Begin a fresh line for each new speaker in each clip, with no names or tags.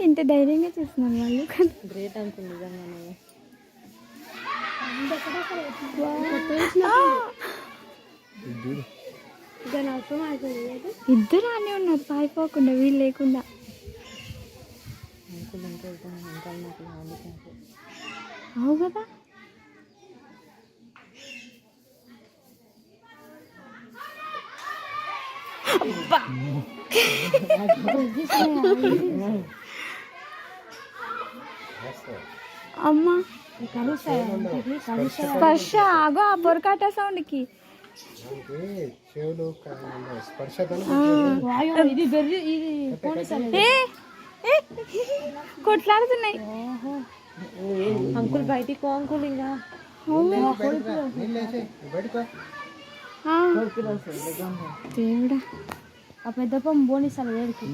ఎంత ధైర్యంగా చేస్తున్నాను వాళ్ళు.
గ్రేట్ అనుకుంది నిజంగానే.
ఇద్దరు అన్నీ ఉన్నారు పారిపోకుండా, వీళ్ళు లేకుండా. అవు కదా. అమ్మా స్పర్శ ఆగో ఆ బొరకాట సౌండ్కి కొట్లాడుతున్నాయి.
అంకుల్ బయటికి పో అంకుల్. ఇంకా
దేవుడా
ఆ పెద్ద పొమ్మ బోనిస్తాను వేడికి.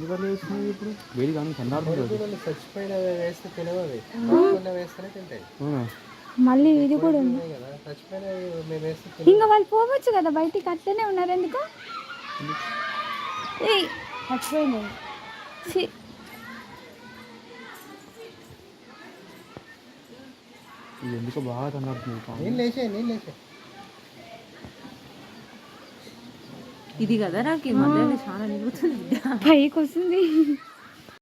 మళ్ళీ ఇది కూడా ఉంది. ఇంకా వాళ్ళు పోవచ్చు కదా బయటికి, అట్లనే ఉన్నారు ఎందుకు?
చచ్చిపోయినాయి.
ఎందుకు బాగా తన్నాడుతుంది.
ఇది కదా నాకు ఈ మధ్య చాలా నిలుగుతుంది.
పైకి వస్తుంది.